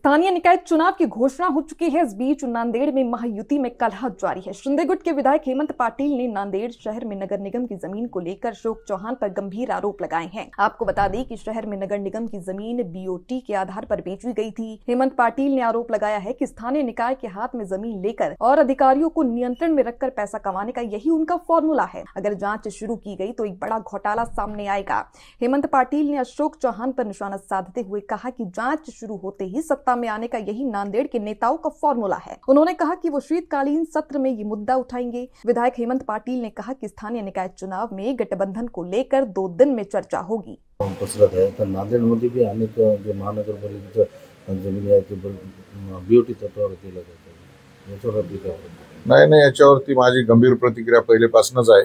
स्थानीय निकाय चुनाव की घोषणा हो चुकी है। इस बीच नांदेड़ में महायुति में कलह जारी है। शिंदे गुट के विधायक हेमंत पाटिल ने नांदेड़ शहर में नगर निगम की जमीन को लेकर अशोक चौहान पर गंभीर आरोप लगाए हैं। आपको बता दें कि शहर में नगर निगम की जमीन बीओटी के आधार पर बेची गई थी। हेमंत पाटिल ने आरोप लगाया है कि स्थानीय निकाय के हाथ में जमीन लेकर और अधिकारियों को नियंत्रण में रखकर पैसा कमाने का यही उनका फॉर्मूला है। अगर जांच शुरू की गई तो एक बड़ा घोटाला सामने आएगा। हेमंत पाटिल ने अशोक चौहान पर निशाना साधते हुए कहा कि जांच शुरू होते ही सत्ता में आने का यही नांदेड़ के नेताओं का फॉर्मूला है। उन्होंने कहा कि वो शीतकालीन सत्र में ये मुद्दा उठाएंगे। विधायक हेमंत पाटिल ने कहा कि स्थानीय निकाय चुनाव में गठबंधन को लेकर 2 दिन में चर्चा होगी। पसरत आहे तर नांदेडमध्ये भी अनेक जे महानगरपालिकेच्या जमिनी आहेत ते बीओटी तत्वावर केल्या जातात। याच्यावर आपली काय नाही याच्यावरती माझी गंभीर प्रतिक्रिया पहिलेपासूनच आहे।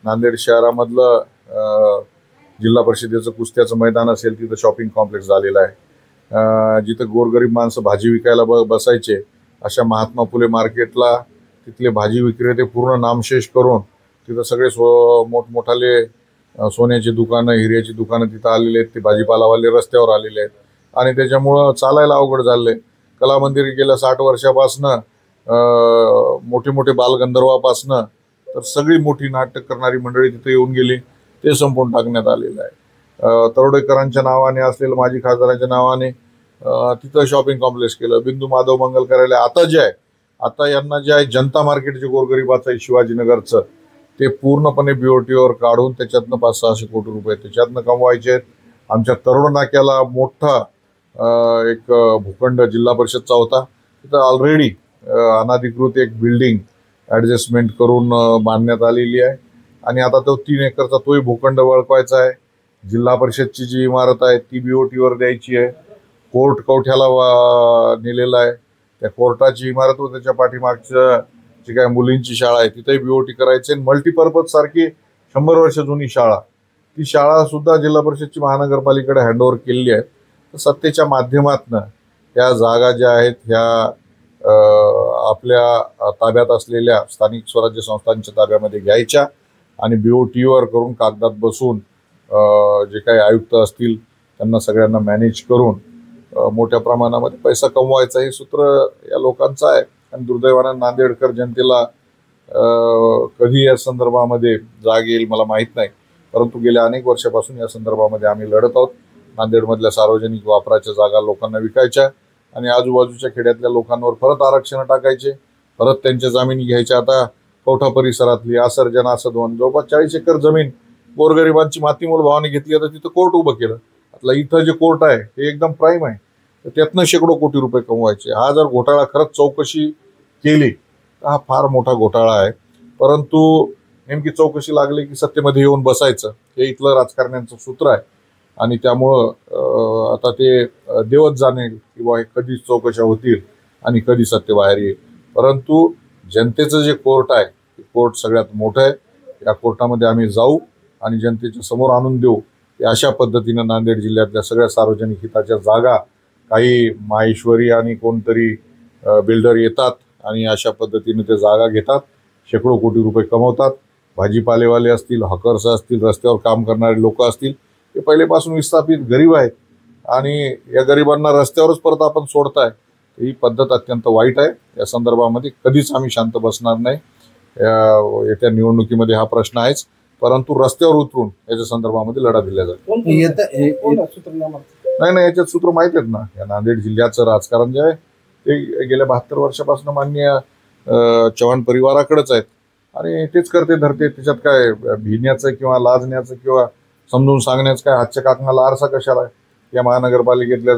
नांदेड शहरामधलं जिल्हा परिषदेचं कुस्त्याचं मैदान असेल तिथं शॉपिंग कॉम्प्लेक्स झालेलं आहे। जिथं गोरगरीब माणसं भाजी विकायला बसायचे अशा महात्मा फुले मार्केटला तिथले भाजी विक्रेते पूर्ण नामशेष करून तिथं सगळे मोठमोठाले सोन्याची दुकानं हिऱ्याची दुकानं तिथं आलेले आहेत। ते भाजीपालावाले रस्त्यावर आलेले आहेत आणि त्याच्यामुळं चालायला अवघड झाले। कला मंदिर गेल्या 60 वर्षापासनं मोठे मोठे बालगंधर्वापासनं तर सगळी मोठी नाटक करणारी मंडळी तिथे येऊन गेली। ते संपून टाकण्यात आलेलं आहे। तरोडेकरांच्या नावाने असलेलं माजी खासदारांच्या नावाने तिथं शॉपिंग कॉम्प्लेक्स केलं। बिंदू माधव मंगल कार्यालय आता यांना जे आहे जनता मार्केट जे गोरगरिबाचं आहे शिवाजीनगरचं ते पूर्णपणे बीओटीवर काढून त्याच्यातनं 500-600 कोटी रुपये त्याच्यातनं कमवायचे आहेत। आमच्या तरुण नाक्याला मोठा एक भूखंड जिल्हा परिषदचा होता। तिथं ऑलरेडी अनाधिकृत एक बिल्डिंग ॲडजस्टमेंट करून बांधण्यात आलेली आहे आणि आता तो 3 एकरचा तोही भूखंड वळकवायचा आहे। जिल्हा परिषदची जी इमारत आहे ती बीओटीवर द्यायची आहे। कोर्ट कवठ्याला नेलेला आहे। त्या कोर्टाची इमारत व त्याच्या पाठीमागचं जी काय मुलींची शाळा आहे तिथेही बीओटी करायची आहे। मल्टीपर्पज सारखी 100 वर्ष जुनी शाळा ती शाळा सुद्धा जिल्हा परिषदची महानगरपालिकेकडे हँडओव्हर केलेली आहे। तर सत्तेच्या माध्यमातून या जागा ज्या आहेत ह्या आपल्या ताब्यात असलेल्या स्थानिक स्वराज्य संस्थांच्या ताब्यामध्ये घ्यायच्या आणि बीओटीवर करून कागदात बसून जे काही आयुक्त असतील त्यांना सगळ्यांना मॅनेज करून मोठ्या प्रमाणामध्ये पैसा कमवायचा हे सूत्र या लोकांचं आहे। आणि दुर्दैवाने नांदेडकर जनतेला कधी या संदर्भामध्ये जाग येईल मला माहीत नाही, परंतु गेल्या अनेक वर्षापासून या संदर्भामध्ये आम्ही लढत आहोत। नांदेडमधल्या सार्वजनिक वापराच्या जागा लोकांना विकायच्या आणि आजूबाजूच्या खेड्यातल्या लोकांवर परत आरक्षण टाकायचे, परत त्यांच्या जमिनी घ्यायच्या। आता कवठा परिसरातली आसर्जन आसदवन जवळपास 40 एकर जमीन गोरगरिबांची मातीमोल भावाने घेतली। आता तिथं कोर्ट उभं केलं। आता इथं जे कोर्ट आहे हे एकदम प्राईम आहे, तर त्यातनं शेकडो कोटी रुपये कमवायचे। हा जर घोटाळा खरंच चौकशी केली तर हा फार मोठा घोटाळा आहे, परंतु नेमकी चौकशी लागली की सत्तेमध्ये येऊन बसायचं हे इथलं राजकारण्यांचं सूत्र आहे आणि त्यामुळं आता ते देवत जाणे किंवा कधी चौकशा होतील आणि कधी सत्य बाहेर येईल। परंतु जनतेचं जे कोर्ट आहे ते कोर्ट सगळ्यात मोठं आहे। या कोर्टामध्ये आम्ही जाऊ आणि जनतेच्या समोर आणून देऊ। अशा पद्धतीनं नांदेड जिल्ह्यातल्या सगळ्या सार्वजनिक हिताच्या जागा काही माहेश्वरी आणि कोणतरी बिल्डर येतात आणि अशा पद्धतीने ते जागा घेतात, शेकडो कोटी रुपये कमवतात। भाजीपालेवाले असतील, हॉकर्स असतील, रस्त्यावर काम करणारे लोक असतील, ते पहिलेपासून विस्थापित गरीब आहेत आणि या गरिबांना रस्त्यावरच परत आपण सोडताय। ही पद्धत अत्यंत वाईट आहे। या संदर्भामध्ये कधीच आम्ही शांत बसणार नाही। येत्या निवडणुकीमध्ये हा प्रश्न आहेच, परंतु रस्त्यावर उतरून याच्या संदर्भामध्ये लढा दिला जाईल। नाही याच्यात सूत्र माहित आहेत ना। या नांदेड जिल्ह्याचं राजकारण जे आहे ते गेल्या 72 वर्षापासून माननीय चव्हाण परिवाराकडेच आहेत आणि तेच करते धरते। त्याच्यात काय भिण्याचं किंवा लाजण्याचं किंवा समजून सांगण्याचं काय हातच्या काकणाला आरसा कशाला या महानगरपालिकेतल्या